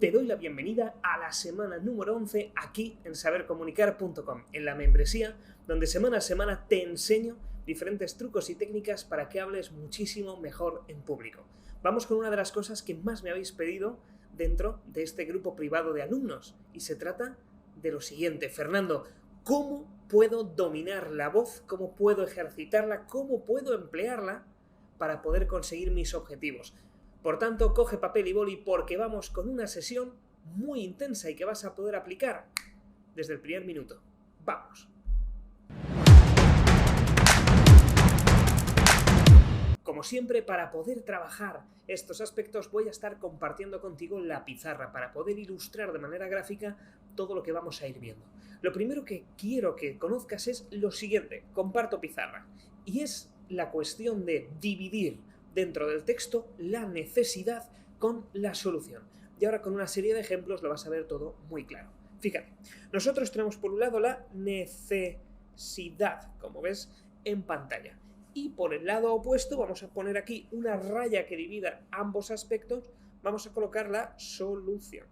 te doy la bienvenida a la semana número 11 aquí en sabercomunicar.com, en la membresía donde semana a semana te enseño diferentes trucos y técnicas para que hables muchísimo mejor en público. Vamos con una de las cosas que más me habéis pedido dentro de este grupo privado de alumnos y se trata de lo siguiente. Fernando, ¿cómo puedo dominar la voz? ¿Cómo puedo ejercitarla? ¿Cómo puedo emplearla para poder conseguir mis objetivos? Por tanto, coge papel y boli porque vamos con una sesión muy intensa y que vas a poder aplicar desde el primer minuto. ¡Vamos! Como siempre, para poder trabajar estos aspectos voy a estar compartiendo contigo la pizarra para poder ilustrar de manera gráfica todo lo que vamos a ir viendo. Lo primero que quiero que conozcas es lo siguiente. Comparto pizarra y es la cuestión de dividir dentro del texto la necesidad con la solución. Y ahora con una serie de ejemplos lo vas a ver todo muy claro. Fíjate, nosotros tenemos por un lado la necesidad, como ves en pantalla. Y por el lado opuesto vamos a poner aquí una raya que divida ambos aspectos, vamos a colocar la solución.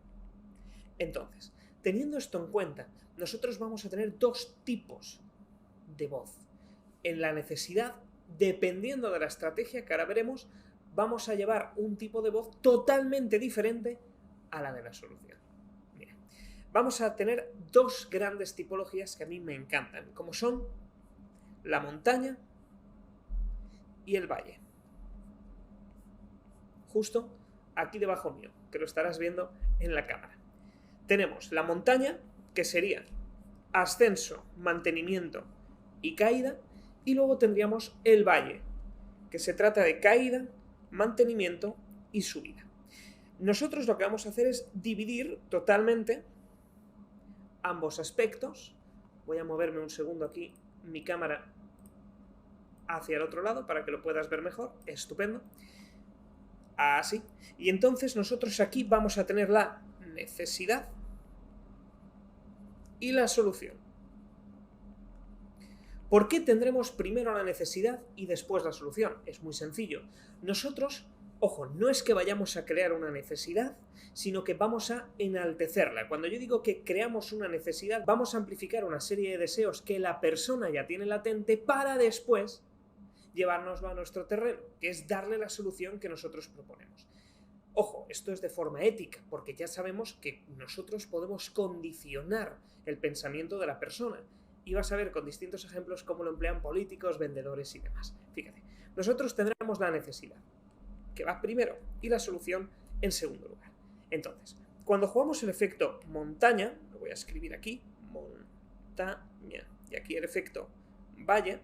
Entonces, teniendo esto en cuenta, nosotros vamos a tener dos tipos de voz. En la necesidad, dependiendo de la estrategia que ahora veremos, vamos a llevar un tipo de voz totalmente diferente a la de la solución. Mira, vamos a tener dos grandes tipologías que a mí me encantan, como son la montaña y el valle. Justo aquí debajo mío, que lo estarás viendo en la cámara. Tenemos la montaña, que sería ascenso, mantenimiento y caída, y luego tendríamos el valle, que se trata de caída, mantenimiento y subida. Nosotros lo que vamos a hacer es dividir totalmente ambos aspectos. Voy a moverme un segundo aquí mi cámara hacia el otro lado para que lo puedas ver mejor. Estupendo. Así. Y entonces nosotros aquí vamos a tener la necesidad y la solución. ¿Por qué tendremos primero la necesidad y después la solución? Es muy sencillo. Nosotros, ojo, no es que vayamos a crear una necesidad, sino que vamos a enaltecerla. Cuando yo digo que creamos una necesidad, vamos a amplificar una serie de deseos que la persona ya tiene latente para después llevárnoslo a nuestro terreno, que es darle la solución que nosotros proponemos. Ojo, esto es de forma ética, porque ya sabemos que nosotros podemos condicionar el pensamiento de la persona. Y vas a ver con distintos ejemplos cómo lo emplean políticos, vendedores y demás. Fíjate, nosotros tendremos la necesidad, que va primero, y la solución en segundo lugar. Entonces, cuando jugamos el efecto montaña, lo voy a escribir aquí, montaña, y aquí el efecto valle,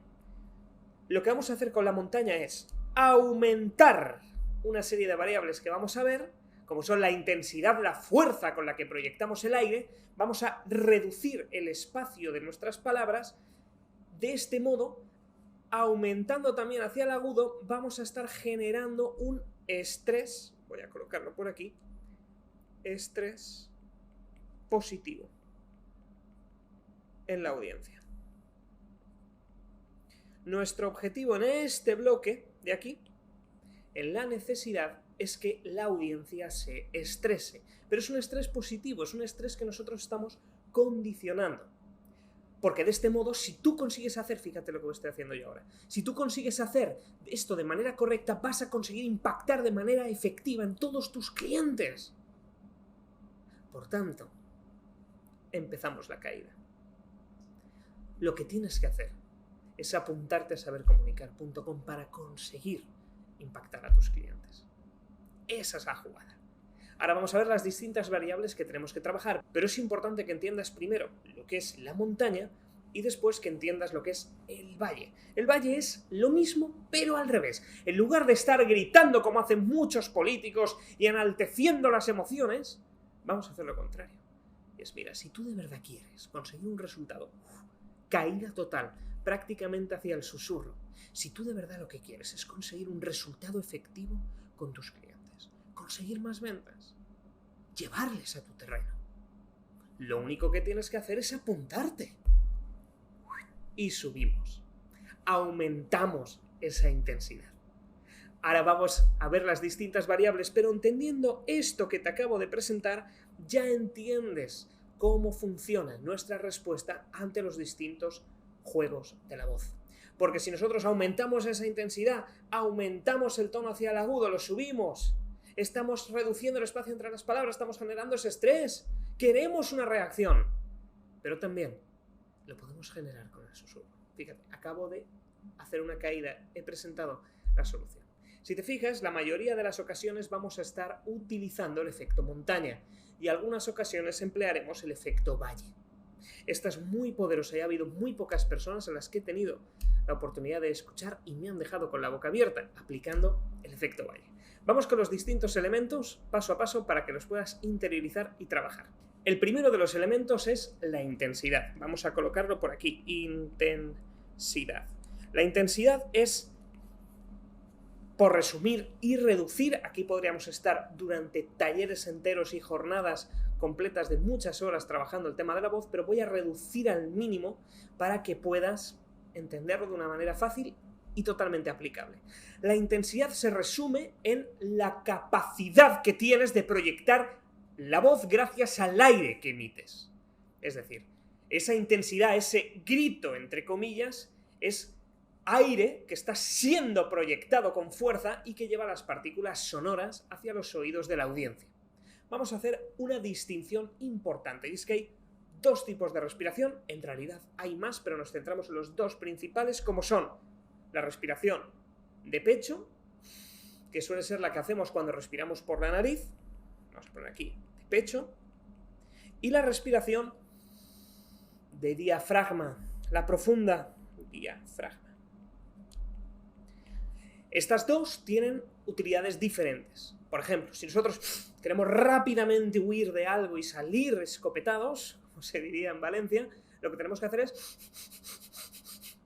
lo que vamos a hacer con la montaña es aumentar una serie de variables que vamos a ver, como son la intensidad, la fuerza con la que proyectamos el aire, vamos a reducir el espacio de nuestras palabras. De este modo, aumentando también hacia el agudo, vamos a estar generando un estrés, voy a colocarlo por aquí, estrés positivo en la audiencia. Nuestro objetivo en este bloque de aquí, en la necesidad, es que la audiencia se estrese. Pero es un estrés positivo, es un estrés que nosotros estamos condicionando. Porque de este modo, si tú consigues hacer, fíjate lo que estoy haciendo yo ahora, si tú consigues hacer esto de manera correcta, vas a conseguir impactar de manera efectiva en todos tus clientes. Por tanto, empezamos la caída. Lo que tienes que hacer es apuntarte a sabercomunicar.com para conseguir impactar a tus clientes. Esa es la jugada. Ahora vamos a ver las distintas variables que tenemos que trabajar, pero es importante que entiendas primero lo que es la montaña y después que entiendas lo que es el valle. El valle es lo mismo, pero al revés. En lugar de estar gritando como hacen muchos políticos y enalteciendo las emociones, vamos a hacer lo contrario. Y es, mira, si tú de verdad quieres conseguir un resultado, caída total, prácticamente hacia el susurro, si tú de verdad lo que quieres es conseguir un resultado efectivo con tus clientes, conseguir más ventas, llevarles a tu terreno, lo único que tienes que hacer es apuntarte. Y subimos, aumentamos esa intensidad, Ahora vamos a ver las distintas variables, pero entendiendo esto que te acabo de presentar, ya entiendes cómo funciona nuestra respuesta ante los distintos juegos de la voz. Porque si nosotros aumentamos esa intensidad, aumentamos el tono hacia el agudo, lo subimos, estamos reduciendo el espacio entre las palabras, estamos generando ese estrés, queremos una reacción, pero también lo podemos generar con el susurro. Fíjate, acabo de hacer una caída, he presentado la solución. Si te fijas, la mayoría de las ocasiones vamos a estar utilizando el efecto montaña y algunas ocasiones emplearemos el efecto valle. Esta es muy poderosa y ha habido muy pocas personas a las que he tenido la oportunidad de escuchar y me han dejado con la boca abierta aplicando el efecto valle. Vamos con los distintos elementos paso a paso para que los puedas interiorizar y trabajar. El primero de los elementos es la intensidad. Vamos a colocarlo por aquí, intensidad. La intensidad es, por resumir y reducir, aquí podríamos estar durante talleres enteros y jornadas completas de muchas horas trabajando el tema de la voz, pero voy a reducir al mínimo para que puedas entenderlo de una manera fácil y totalmente aplicable. La intensidad se resume en la capacidad que tienes de proyectar la voz gracias al aire que emites. Es decir, esa intensidad, ese grito, entre comillas, es aire que está siendo proyectado con fuerza y que lleva las partículas sonoras hacia los oídos de la audiencia. Vamos a hacer una distinción importante, y es que hay dos tipos de respiración, en realidad hay más, pero nos centramos en los dos principales, como son la respiración de pecho, que suele ser la que hacemos cuando respiramos por la nariz, vamos a poner aquí, de pecho, y la respiración de diafragma, la profunda diafragma. Estas dos tienen utilidades diferentes. Por ejemplo, si nosotros queremos rápidamente huir de algo y salir escopetados, como se diría en Valencia, lo que tenemos que hacer es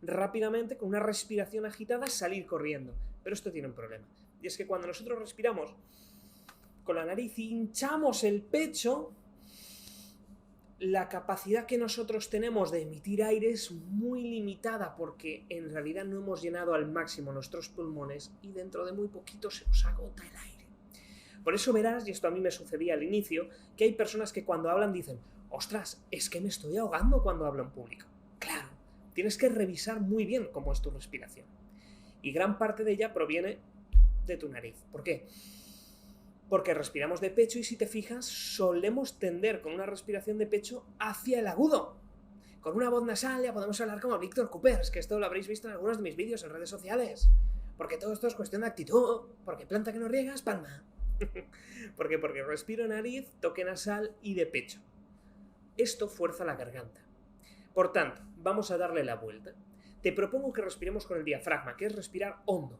rápidamente, con una respiración agitada, salir corriendo. Pero esto tiene un problema. Y es que cuando nosotros respiramos con la nariz y hinchamos el pecho, la capacidad que nosotros tenemos de emitir aire es muy limitada porque en realidad no hemos llenado al máximo nuestros pulmones y dentro de muy poquito se nos agota el aire. Por eso verás, y esto a mí me sucedía al inicio, que hay personas que cuando hablan dicen: ostras, es que me estoy ahogando cuando hablo en público. Claro, tienes que revisar muy bien cómo es tu respiración. Y gran parte de ella proviene de tu nariz. ¿Por qué? Porque respiramos de pecho y si te fijas, solemos tender con una respiración de pecho hacia el agudo. Con una voz nasal ya podemos hablar como Víctor Coopers, que esto lo habréis visto en algunos de mis vídeos en redes sociales. Porque todo esto es cuestión de actitud, porque planta que no riegas, palma. Porque respiro nariz, toque nasal y de pecho. Esto fuerza la garganta. Por tanto, vamos a darle la vuelta. Te propongo que respiremos con el diafragma, que es respirar hondo.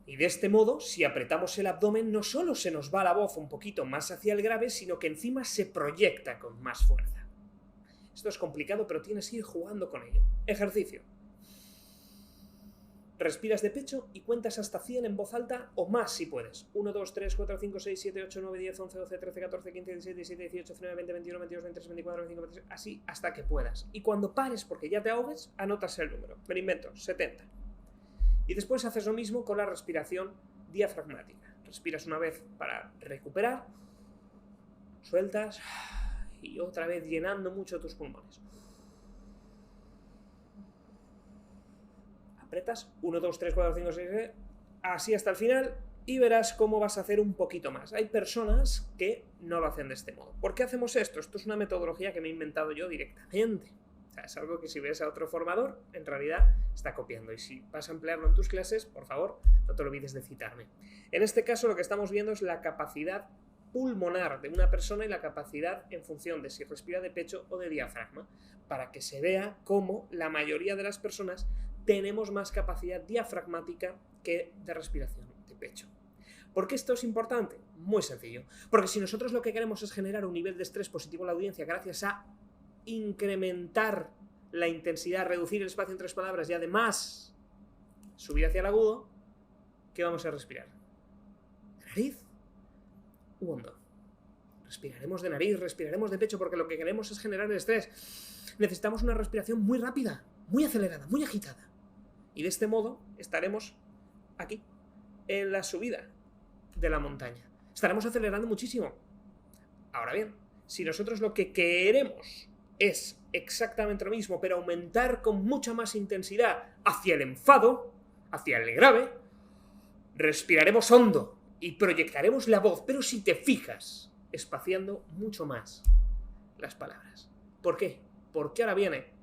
Y de este modo, si apretamos el abdomen, no solo se nos va la voz un poquito más hacia el grave, sino que encima se proyecta con más fuerza. Esto es complicado, pero tienes que ir jugando con ello. Ejercicio. Respiras de pecho y cuentas hasta 100 en voz alta o más si puedes. 1, 2, 3, 4, 5, 6, 7, 8, 9, 10, 11, 12, 13, 14, 15, 16, 17, 18, 19, 20, 21, 22, 23, 24, 25, 26, así hasta que puedas. Y cuando pares porque ya te ahogues, anotas el número. Me lo invento, 70. Y después haces lo mismo con la respiración diafragmática. Respiras una vez para recuperar, sueltas y otra vez llenando mucho tus pulmones. Apretas 1, 2, 3, 4, 5, 6, 7, así hasta el final y verás cómo vas a hacer un poquito más. Hay personas que no lo hacen de este modo. ¿Por qué hacemos esto? Esto es una metodología que me he inventado yo directamente. O sea, es algo que si ves a otro formador, en realidad está copiando. Y si vas a emplearlo en tus clases, por favor, no te olvides de citarme. En este caso lo que estamos viendo es la capacidad pulmonar de una persona y la capacidad en función de si respira de pecho o de diafragma, para que se vea cómo la mayoría de las personas tenemos más capacidad diafragmática que de respiración de pecho. ¿Por qué esto es importante? Muy sencillo. Porque si nosotros lo que queremos es generar un nivel de estrés positivo en la audiencia gracias a incrementar la intensidad, reducir el espacio entre las palabras y además subir hacia el agudo, ¿qué vamos a respirar? ¿De nariz u hondo? Respiraremos de nariz, respiraremos de pecho porque lo que queremos es generar el estrés. Necesitamos una respiración muy rápida, muy acelerada, muy agitada. Y de este modo estaremos aquí, en la subida de la montaña. Estaremos acelerando muchísimo. Ahora bien, si nosotros lo que queremos es exactamente lo mismo, pero aumentar con mucha más intensidad hacia el enfado, hacia el grave, respiraremos hondo y proyectaremos la voz, pero si te fijas, espaciando mucho más las palabras. ¿Por qué? Porque ahora viene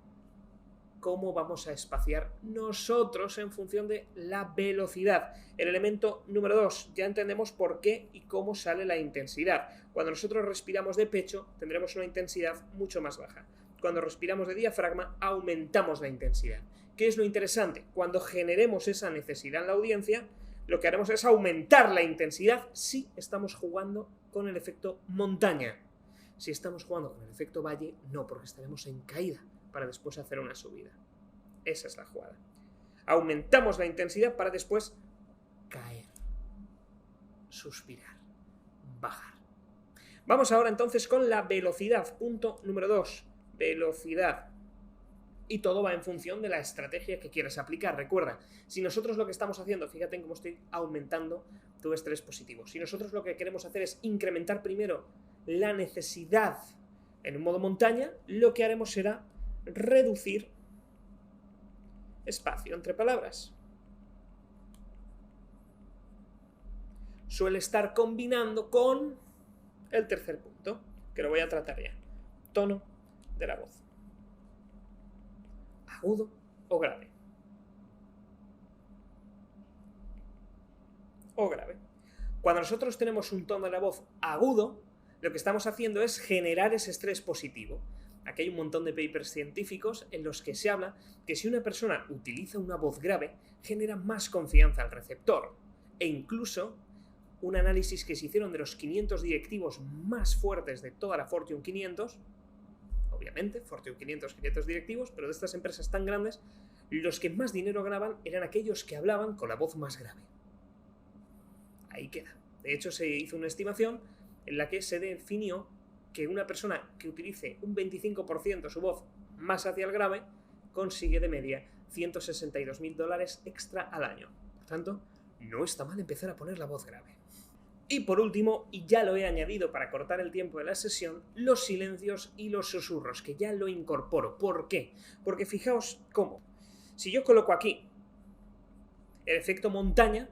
cómo vamos a espaciar nosotros en función de la velocidad. El elemento número 2, ya entendemos por qué y cómo sale la intensidad. Cuando nosotros respiramos de pecho, tendremos una intensidad mucho más baja. Cuando respiramos de diafragma, aumentamos la intensidad. ¿Qué es lo interesante? Cuando generemos esa necesidad en la audiencia, lo que haremos es aumentar la intensidad si estamos jugando con el efecto montaña. Si estamos jugando con el efecto valle, no, porque estaremos en caída para después hacer una subida. Esa es la jugada. Aumentamos la intensidad para después caer, suspirar, bajar. Vamos ahora entonces con la velocidad. Punto número 2. Velocidad. Y todo va en función de la estrategia que quieras aplicar. Recuerda, si nosotros lo que estamos haciendo, fíjate en cómo estoy aumentando tu estrés positivo. Si nosotros lo que queremos hacer es incrementar primero la necesidad en un modo montaña, lo que haremos será reducir espacio entre palabras. Suele estar combinando con el tercer punto, que lo voy a tratar ya. Tono de la voz. Agudo o grave. O grave. Cuando nosotros tenemos un tono de la voz agudo, lo que estamos haciendo es generar ese estrés positivo. Aquí hay un montón de papers científicos en los que se habla que si una persona utiliza una voz grave, genera más confianza al receptor. E incluso un análisis que se hicieron de los 500 directivos más fuertes de toda la Fortune 500, obviamente, Fortune 500, 500 directivos, pero de estas empresas tan grandes, los que más dinero ganaban eran aquellos que hablaban con la voz más grave. Ahí queda. De hecho, se hizo una estimación en la que se definió que una persona que utilice un 25% su voz más hacia el grave consigue de media $162.000 extra al año. Por tanto, no está mal empezar a poner la voz grave. Y por último, y ya lo he añadido para cortar el tiempo de la sesión, los silencios y los susurros, que ya lo incorporo. ¿Por qué? Porque fijaos cómo. Si yo coloco aquí el efecto montaña,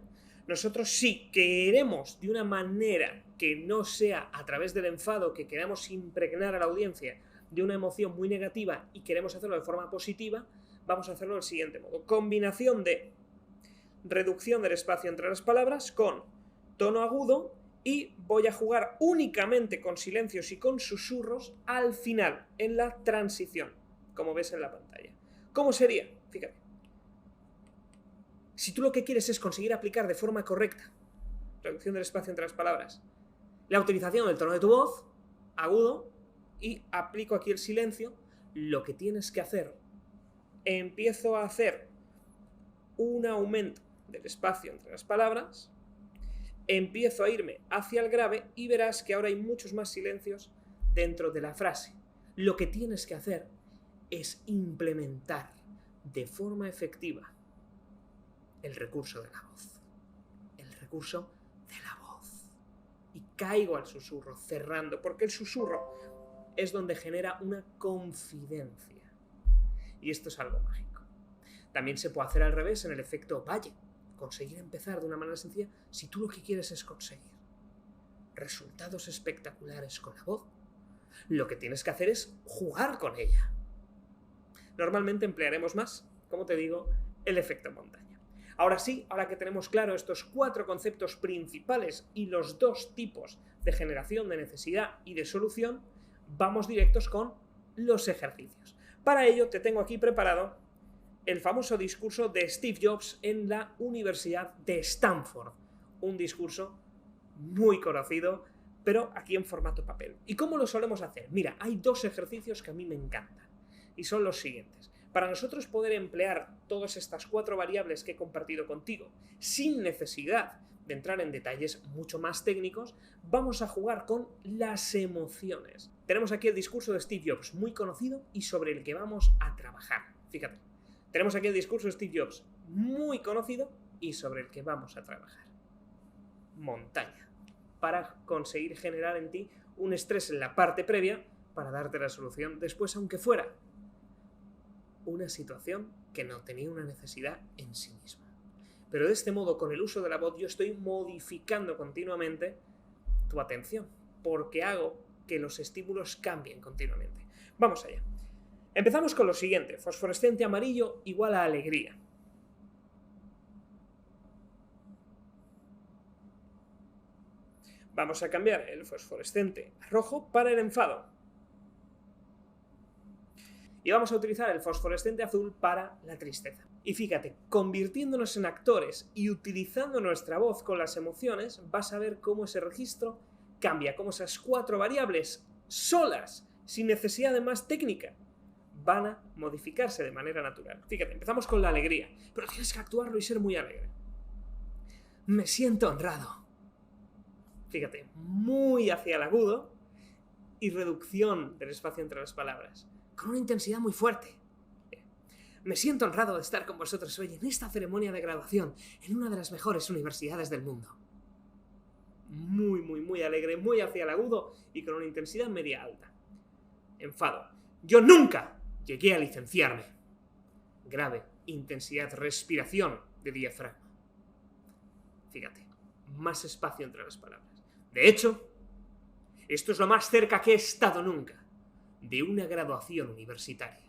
nosotros si queremos de una manera que no sea a través del enfado, que queramos impregnar a la audiencia de una emoción muy negativa y queremos hacerlo de forma positiva, vamos a hacerlo del siguiente modo. Combinación de reducción del espacio entre las palabras con tono agudo y voy a jugar únicamente con silencios y con susurros al final, en la transición, como ves en la pantalla. ¿Cómo sería? Fíjate. Si tú lo que quieres es conseguir aplicar de forma correcta reducción del espacio entre las palabras, la utilización del tono de tu voz, agudo, y aplico aquí el silencio, lo que tienes que hacer, empiezo a hacer un aumento del espacio entre las palabras, empiezo a irme hacia el grave y verás que ahora hay muchos más silencios dentro de la frase. Lo que tienes que hacer es implementar de forma efectiva el recurso de la voz. El recurso de la voz. Y caigo al susurro, cerrando, porque el susurro es donde genera una confidencia. Y esto es algo mágico. También se puede hacer al revés en el efecto valle. Conseguir empezar de una manera sencilla si tú lo que quieres es conseguir resultados espectaculares con la voz. Lo que tienes que hacer es jugar con ella. Normalmente emplearemos más, como te digo, el efecto montaña. Ahora sí, ahora que tenemos claro estos 4 conceptos principales y los 2 tipos de generación de necesidad y de solución, vamos directos con los ejercicios. Para ello te tengo aquí preparado el famoso discurso de Steve Jobs en la Universidad de Stanford. Un discurso muy conocido, pero aquí en formato papel. ¿Y cómo lo solemos hacer? Mira, hay 2 ejercicios que a mí me encantan y son los siguientes. Para nosotros poder emplear todas estas 4 variables que he compartido contigo sin necesidad de entrar en detalles mucho más técnicos, vamos a jugar con las emociones. Tenemos aquí el discurso de Steve Jobs, muy conocido y sobre el que vamos a trabajar. Fíjate, tenemos aquí el discurso de Steve Jobs, muy conocido y sobre el que vamos a trabajar. Montaña. Para conseguir generar en ti un estrés en la parte previa para darte la solución después, aunque fuera una situación que no tenía una necesidad en sí misma. Pero de este modo, con el uso de la voz, yo estoy modificando continuamente tu atención, porque hago que los estímulos cambien continuamente. Vamos allá. Empezamos con lo siguiente. Fosforescente amarillo igual a alegría. Vamos a cambiar el fosforescente rojo para el enfado. Y vamos a utilizar el fosforescente azul para la tristeza. Y fíjate, convirtiéndonos en actores y utilizando nuestra voz con las emociones, vas a ver cómo ese registro cambia, cómo esas 4 variables solas, sin necesidad de más técnica, van a modificarse de manera natural. Fíjate, empezamos con la alegría, pero tienes que actuarlo y ser muy alegre. Me siento honrado. Fíjate, muy hacia el agudo y reducción del espacio entre las palabras, con una intensidad muy fuerte. Me siento honrado de estar con vosotros hoy en esta ceremonia de graduación en una de las mejores universidades del mundo. Muy alegre, muy hacia el agudo y con una intensidad media alta. Enfado. Yo nunca llegué a licenciarme. Grave, intensidad, respiración de diafragma. Fíjate, más espacio entre las palabras. De hecho, esto es lo más cerca que he estado nunca de una graduación universitaria.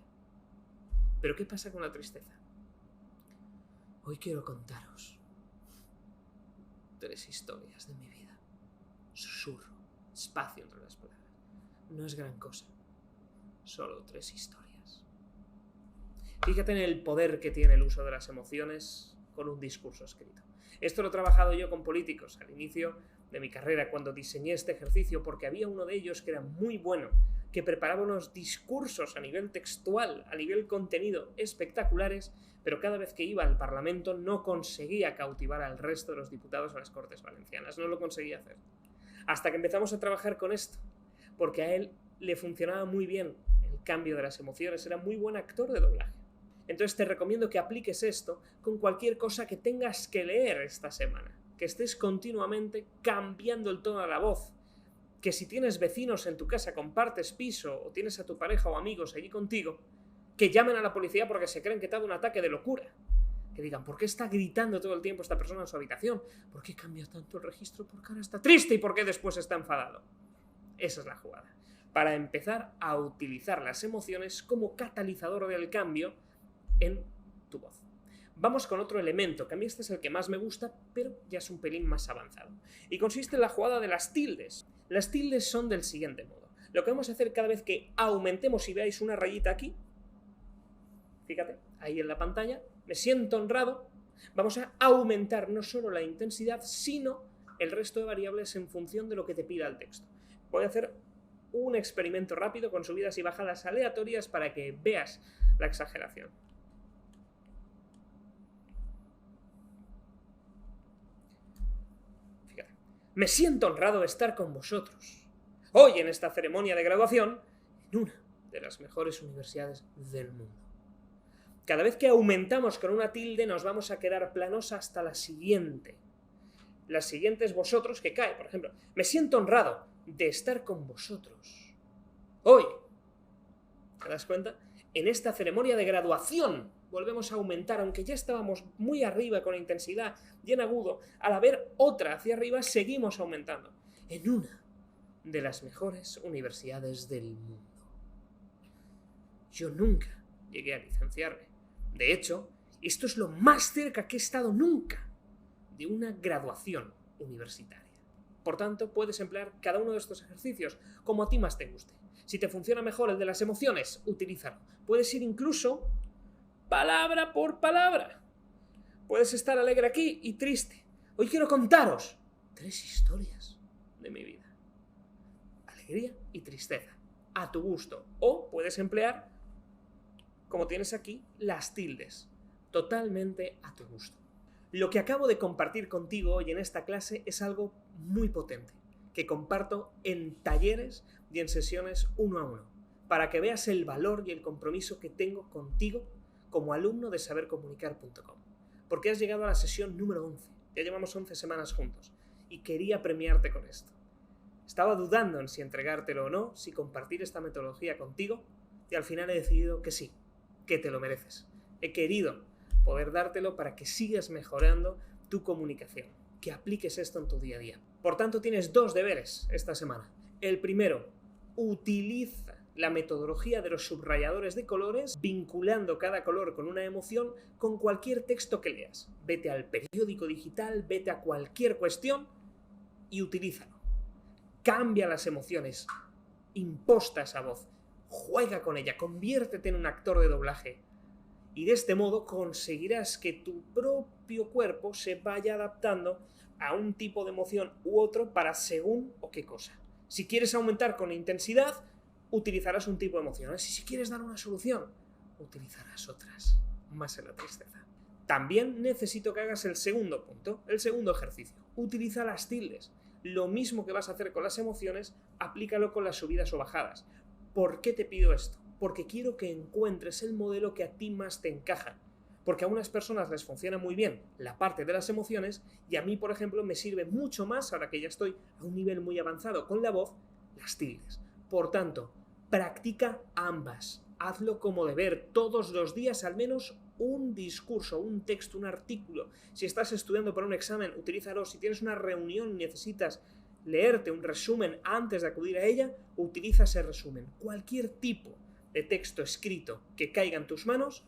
Pero ¿qué pasa con la tristeza? Hoy quiero contaros 3 historias de mi vida. Susurro, espacio entre las palabras. No es gran cosa, solo 3 historias. Fíjate en el poder que tiene el uso de las emociones con un discurso escrito. Esto lo he trabajado yo con políticos al inicio de mi carrera cuando diseñé este ejercicio, porque había uno de ellos que era muy bueno, que preparaba unos discursos a nivel textual, a nivel contenido espectaculares, pero cada vez que iba al Parlamento no conseguía cautivar al resto de los diputados a las Cortes Valencianas, no lo conseguía hacer. Hasta que empezamos a trabajar con esto, porque a él le funcionaba muy bien el cambio de las emociones, era muy buen actor de doblaje. Entonces te recomiendo que apliques esto con cualquier cosa que tengas que leer esta semana, que estés continuamente cambiando el tono de la voz, que si tienes vecinos en tu casa, compartes piso o tienes a tu pareja o amigos allí contigo, que llamen a la policía porque se creen que te ha dado un ataque de locura. Que digan, ¿por qué está gritando todo el tiempo esta persona en su habitación? ¿Por qué cambia tanto el registro? ¿Por qué ahora está triste y por qué después está enfadado? Esa es la jugada. Para empezar a utilizar las emociones como catalizador del cambio en tu voz. Vamos con otro elemento, que a mí este es el que más me gusta, pero ya es un pelín más avanzado. Y consiste en la jugada de las tildes. Las tildes son del siguiente modo. Lo que vamos a hacer cada vez que aumentemos y veáis una rayita aquí, fíjate, ahí en la pantalla, me siento honrado, vamos a aumentar no solo la intensidad, sino el resto de variables en función de lo que te pida el texto. Voy a hacer un experimento rápido con subidas y bajadas aleatorias para que veas la exageración. Fíjate, me siento honrado de estar con vosotros hoy en esta ceremonia de graduación en una de las mejores universidades del mundo. Cada vez que aumentamos con una tilde nos vamos a quedar planos hasta la siguiente. La siguiente es vosotros, que cae, por ejemplo. Me siento honrado de estar con vosotros hoy. ¿Te das cuenta? En esta ceremonia de graduación volvemos a aumentar, aunque ya estábamos muy arriba con intensidad y en agudo. Al haber otra hacia arriba, seguimos aumentando. En una de las mejores universidades del mundo. Yo nunca llegué a licenciarme. De hecho, esto es lo más cerca que he estado nunca de una graduación universitaria. Por tanto, puedes emplear cada uno de estos ejercicios como a ti más te guste. Si te funciona mejor el de las emociones, utilízalo. Puedes ir incluso palabra por palabra. Puedes estar alegre aquí y triste. Hoy quiero contaros 3 historias de mi vida. Alegría y tristeza, a tu gusto. O puedes emplear, como tienes aquí, las tildes, totalmente a tu gusto. Lo que acabo de compartir contigo hoy en esta clase es algo muy potente, que comparto en talleres y en sesiones 1 a 1, para que veas el valor y el compromiso que tengo contigo como alumno de sabercomunicar.com. porque has llegado a la sesión número 11. Ya llevamos 11 semanas juntos y quería premiarte con esto. Estaba dudando en si entregártelo o no, si compartir esta metodología contigo, y al final he decidido que sí, que te lo mereces. He querido poder dártelo para que sigas mejorando tu comunicación, que apliques esto en tu día a día. Por tanto, tienes 2 deberes esta semana. El primero, utiliza la metodología de los subrayadores de colores, vinculando cada color con una emoción con cualquier texto que leas. Vete al periódico digital, vete a cualquier cuestión y utilízalo. Cambia las emociones, imposta esa voz, juega con ella, conviértete en un actor de doblaje. Y de este modo conseguirás que tu propio cuerpo se vaya adaptando a un tipo de emoción u otro para según o qué cosa. Si quieres aumentar con intensidad, utilizarás un tipo de emociones. Y si quieres dar una solución, utilizarás otras, más en la tristeza. También necesito que hagas el segundo punto, el segundo ejercicio. Utiliza las tildes. Lo mismo que vas a hacer con las emociones, aplícalo con las subidas o bajadas. ¿Por qué te pido esto? Porque quiero que encuentres el modelo que a ti más te encaja. Porque a unas personas les funciona muy bien la parte de las emociones y a mí, por ejemplo, me sirve mucho más, ahora que ya estoy a un nivel muy avanzado con la voz, las tildes. Por tanto, practica ambas. Hazlo como deber todos los días, al menos un discurso, un texto, un artículo. Si estás estudiando para un examen, utilízalo. Si tienes una reunión y necesitas leerte un resumen antes de acudir a ella, utiliza ese resumen. Cualquier tipo de texto escrito que caiga en tus manos,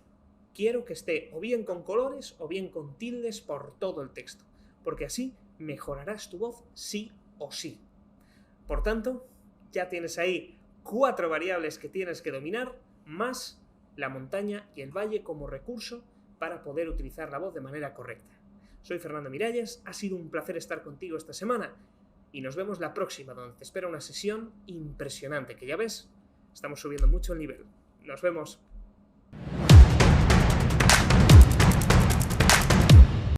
quiero que esté o bien con colores o bien con tildes por todo el texto, porque así mejorarás tu voz sí o sí. Por tanto, ya tienes ahí 4 variables que tienes que dominar, más la montaña y el valle como recurso para poder utilizar la voz de manera correcta. Soy Fernando Miralles, ha sido un placer estar contigo esta semana y nos vemos la próxima, donde te espera una sesión impresionante, que ya ves, estamos subiendo mucho el nivel. Nos vemos.